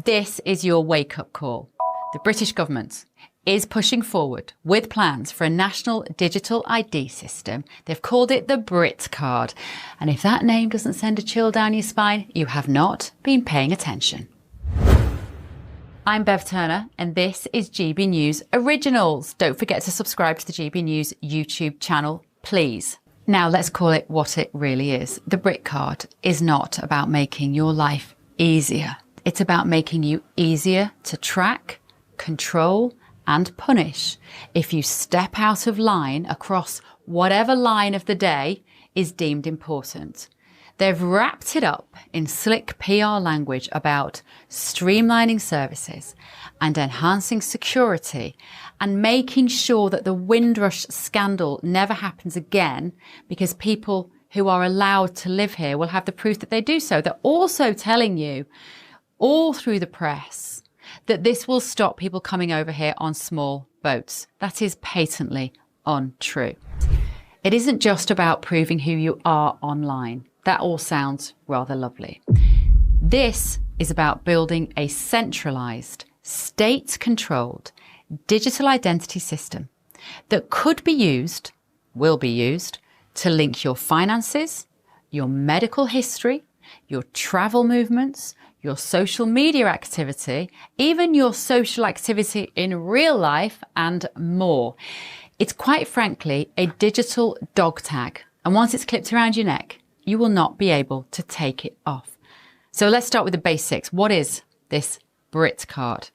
This is your wake-up call. The British government is pushing forward with plans for a national digital ID system. They've called it the Brit Card. And if that name doesn't send a chill down your spine, you have not been paying attention. I'm Bev Turner, and this is GB News Originals. Don't forget to subscribe to the GB News YouTube channel, please. Now let's call it what it really is. The Brit Card is not about making your life easier. It's about making you easier to track, control, and punish if you step out of line across whatever line of the day is deemed important. They've wrapped it up in slick PR language about streamlining services and enhancing security and making sure that the Windrush scandal never happens again, because people who are allowed to live here will have the proof that they do so. They're also telling you all through the press that this will stop people coming over here on small boats. That is patently untrue. It isn't just about proving who you are online. That all sounds rather lovely. This is about building a centralised, state-controlled digital identity system that could be used, will be used, to link your finances, your medical history, your travel movements, your social media activity, even your social activity in real life, and more. It's quite frankly a digital dog tag, and once it's clipped around your neck, you will not be able to take it off. So let's start with the basics. What is this Brit Card?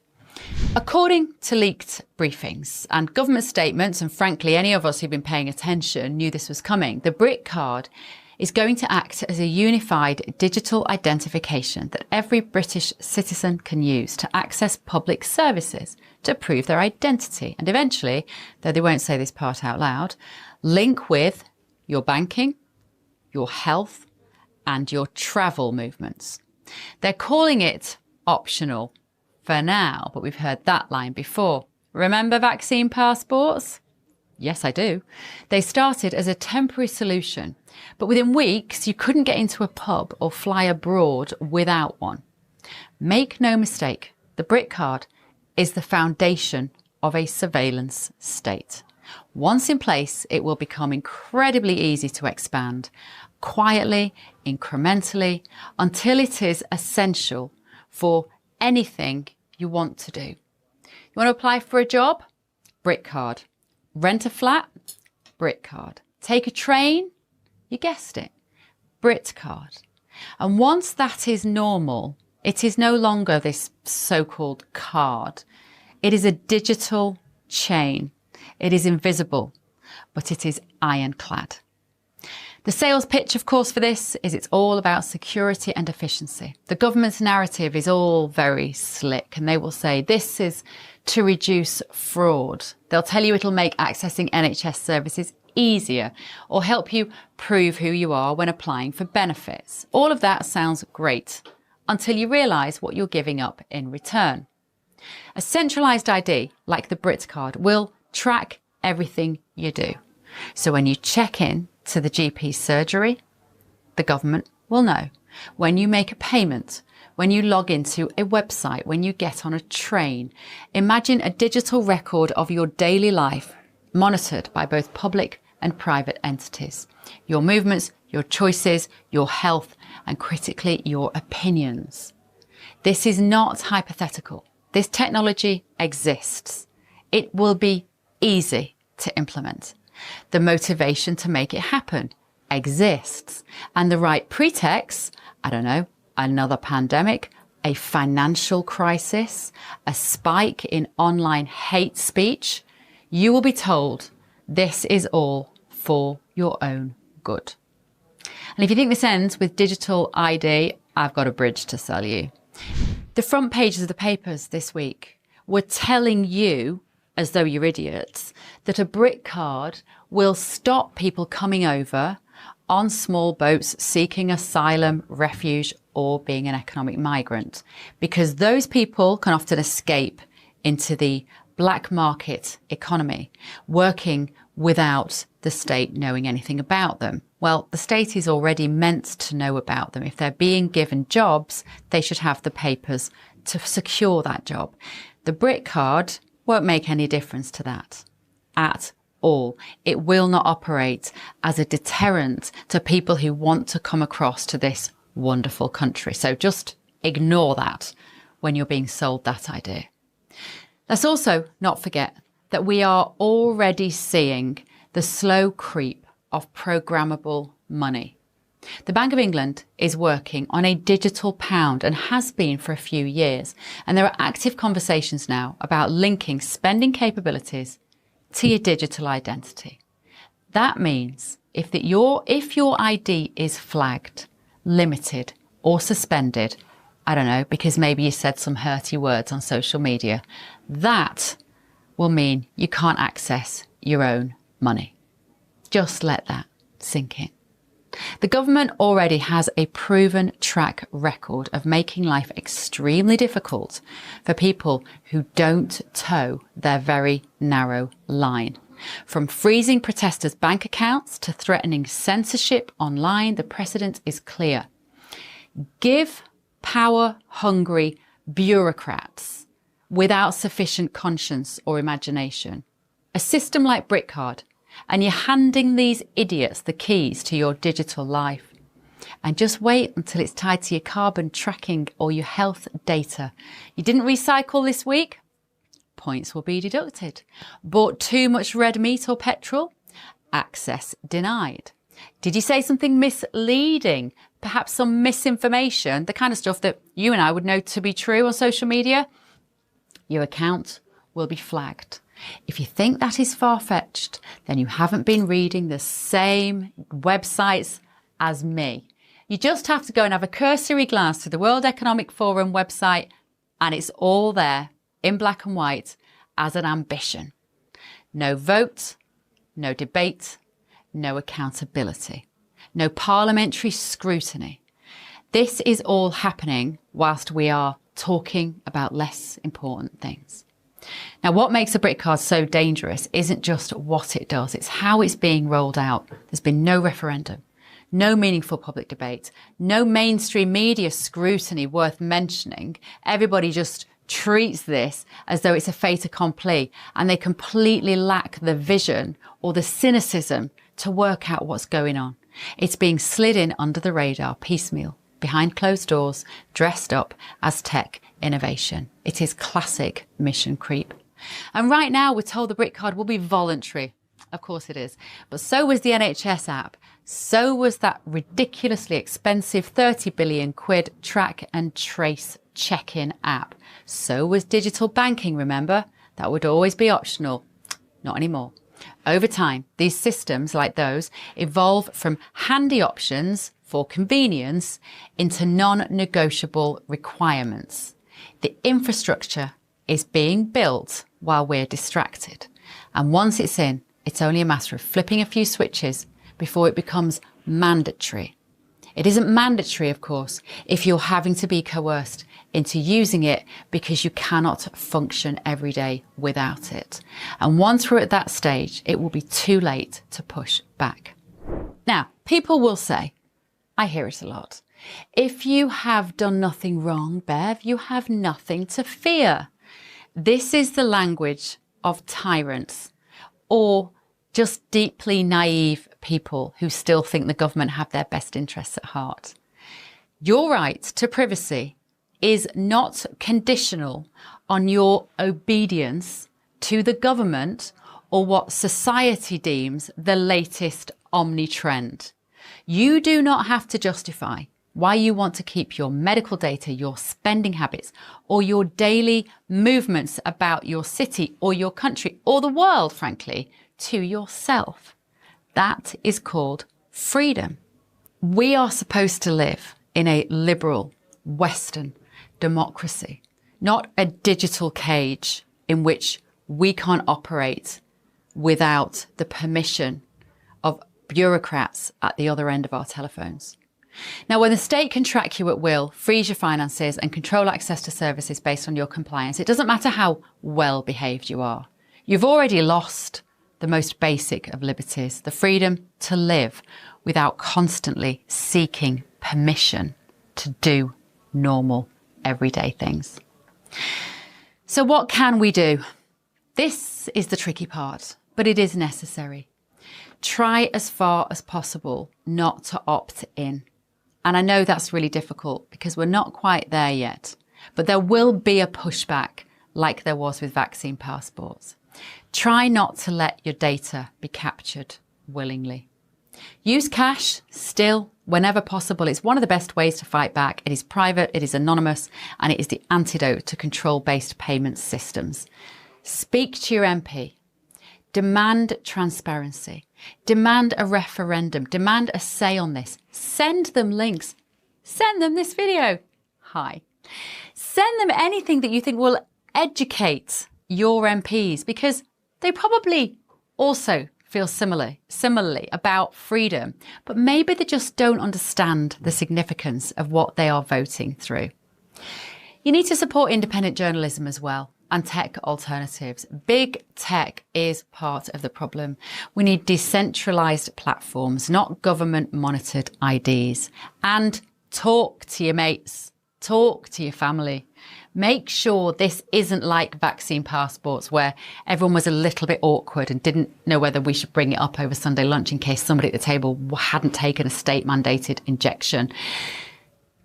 According to leaked briefings and government statements, and frankly any of us who've been paying attention knew this was coming, the Brit Card is going to act as a unified digital identification that every British citizen can use to access public services, to prove their identity, and eventually, though they won't say this part out loud, link with your banking, your health, and your travel movements. They're calling it optional for now, but we've heard that line before. Remember vaccine passports? Yes, I do. They started as a temporary solution, but within weeks, you couldn't get into a pub or fly abroad without one. Make no mistake, the Brit Card is the foundation of a surveillance state. Once in place, it will become incredibly easy to expand, quietly, incrementally, until it is essential for anything you want to do. You want to apply for a job? Brit Card. Rent a flat? Brit Card. Take a train? You guessed it. Brit Card. And once that is normal, it is no longer this so-called card. It is a digital chain. It is invisible, but it is ironclad. The sales pitch, of course, for this is it's all about security and efficiency. The government's narrative is all very slick, and they will say this is to reduce fraud. They'll tell you it'll make accessing NHS services easier or help you prove who you are when applying for benefits. All of that sounds great until you realise what you're giving up in return. A centralised ID like the Brit Card will track everything you do. So when you check in to the GP surgery, the government will know. When you make a payment, when you log into a website, when you get on a train, imagine a digital record of your daily life monitored by both public and private entities. Your movements, your choices, your health, and critically, your opinions. This is not hypothetical. This technology exists. It will be easy to implement. The motivation to make it happen exists. And the right pretext, I don't know, another pandemic, a financial crisis, a spike in online hate speech, you will be told this is all for your own good. And if you think this ends with digital ID, I've got a bridge to sell you. The front pages of the papers this week were telling you, as though you're idiots, that a Brit Card will stop people coming over on small boats seeking asylum, refuge, or being an economic migrant, because those people can often escape into the black market economy, working without the state knowing anything about them. Well, the state is already meant to know about them. If they're being given jobs, they should have the papers to secure that job. The Brit card won't make any difference to that at all. It will not operate as a deterrent to people who want to come across to this wonderful country. So just ignore that when you're being sold that idea. Let's also not forget that we are already seeing the slow creep of programmable money. The Bank of England is working on a digital pound and has been for a few years. And there are active conversations now about linking spending capabilities to your digital identity. That means if your ID is flagged, limited or suspended, I don't know, because maybe you said some hurty words on social media, that will mean you can't access your own money. Just let that sink in. The government already has a proven track record of making life extremely difficult for people who don't toe their very narrow line. From freezing protesters' bank accounts to threatening censorship online, the precedent is clear. Give power-hungry bureaucrats without sufficient conscience or imagination a system like Britcard, and you're handing these idiots the keys to your digital life. And just wait until it's tied to your carbon tracking or your health data. You didn't recycle this week? Points will be deducted. Bought too much red meat or petrol? Access denied. Did you say something misleading? Perhaps some misinformation, the kind of stuff that you and I would know to be true on social media? Your account will be flagged. If you think that is far-fetched, then you haven't been reading the same websites as me. You just have to go and have a cursory glance to the World Economic Forum website, and it's all there in black and white as an ambition. No vote, no debate, no accountability, no parliamentary scrutiny. This is all happening whilst we are talking about less important things. Now, what makes a Brit card so dangerous isn't just what it does, it's how it's being rolled out. There's been no referendum, no meaningful public debate, no mainstream media scrutiny worth mentioning. Everybody just treats this as though it's a fait accompli, and they completely lack the vision or the cynicism to work out what's going on. It's being slid in under the radar, piecemeal, behind closed doors, dressed up as tech innovation. It is classic mission creep. And right now we're told the Brit card will be voluntary. Of course it is. But so was the NHS app. So was that ridiculously expensive 30 billion quid track and trace check-in app. So was digital banking, remember? That would always be optional. Not anymore. Over time, these systems like those evolve from handy options for convenience into non-negotiable requirements. The infrastructure is being built while we're distracted. And once it's in, it's only a matter of flipping a few switches before it becomes mandatory. It isn't mandatory, of course, if you're having to be coerced into using it because you cannot function every day without it. And once we're at that stage, it will be too late to push back. Now, people will say, I hear it a lot, if you have done nothing wrong, Bev, you have nothing to fear. This is the language of tyrants or just deeply naive people who still think the government have their best interests at heart. Your right to privacy is not conditional on your obedience to the government or what society deems the latest omni-trend. You do not have to justify why you want to keep your medical data, your spending habits, or your daily movements about your city or your country or the world, frankly, to yourself. That is called freedom. We are supposed to live in a liberal, Western democracy, not a digital cage in which we can't operate without the permission of bureaucrats at the other end of our telephones. Now, when the state can track you at will, freeze your finances and control access to services based on your compliance, it doesn't matter how well behaved you are. You've already lost the most basic of liberties, the freedom to live without constantly seeking permission to do normal, everyday things. So what can we do? This is the tricky part, but it is necessary. Try as far as possible not to opt in. And I know that's really difficult because we're not quite there yet, but there will be a pushback like there was with vaccine passports. Try not to let your data be captured willingly. Use cash still whenever possible. It's one of the best ways to fight back. It is private, it is anonymous, and it is the antidote to control-based payment systems. Speak to your MP. Demand transparency. Demand a referendum. Demand a say on this. Send them links. Send them this video. Hi. Send them anything that you think will educate your MPs, because they probably also feel similarly about freedom, but maybe they just don't understand the significance of what they are voting through. You need to support independent journalism as well, and tech alternatives. Big tech is part of the problem. We need decentralized platforms, not government monitored IDs. And talk to your mates, talk to your family. Make sure this isn't like vaccine passports where everyone was a little bit awkward and didn't know whether we should bring it up over Sunday lunch in case somebody at the table hadn't taken a state mandated injection.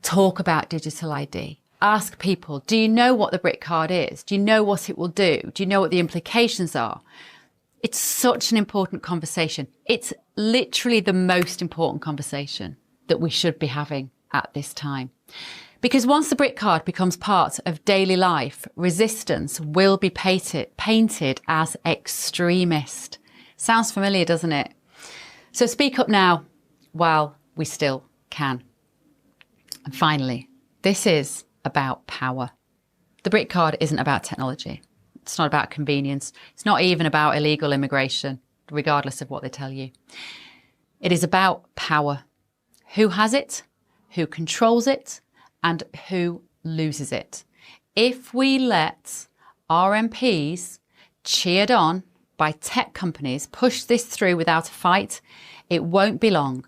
Talk about digital ID. Ask people, do you know what the Brit card is? Do you know what it will do? Do you know what the implications are? It's such an important conversation. It's literally the most important conversation that we should be having at this time. Because once the Brit card becomes part of daily life, resistance will be painted as extremist. Sounds familiar, doesn't it? So speak up now while we still can. And finally, this is about power. The Brit card isn't about technology. It's not about convenience. It's not even about illegal immigration, regardless of what they tell you. It is about power. Who has it? Who controls it? And who loses it? If we let our MPs, cheered on by tech companies, push this through without a fight, it won't be long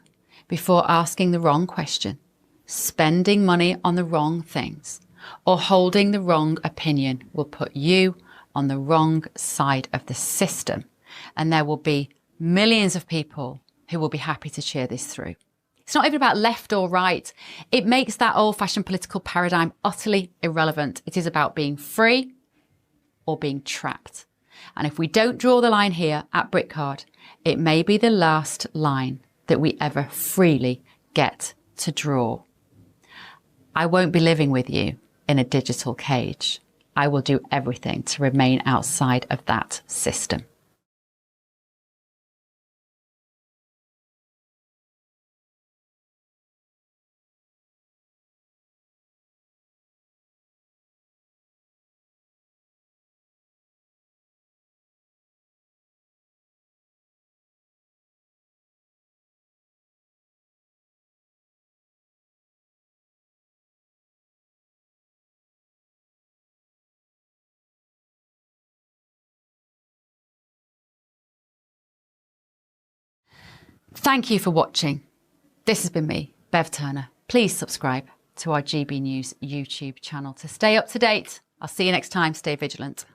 before asking the wrong question, spending money on the wrong things, or holding the wrong opinion will put you on the wrong side of the system. And there will be millions of people who will be happy to cheer this through. It's not even about left or right. It makes that old-fashioned political paradigm utterly irrelevant. It is about being free or being trapped. And if we don't draw the line here at Britcard, it may be the last line that we ever freely get to draw. I won't be living with you in a digital cage. I will do everything to remain outside of that system. Thank you for watching. This has been me, Bev Turner. Please subscribe to our GB News YouTube channel to stay up to date. I'll see you next time. Stay vigilant.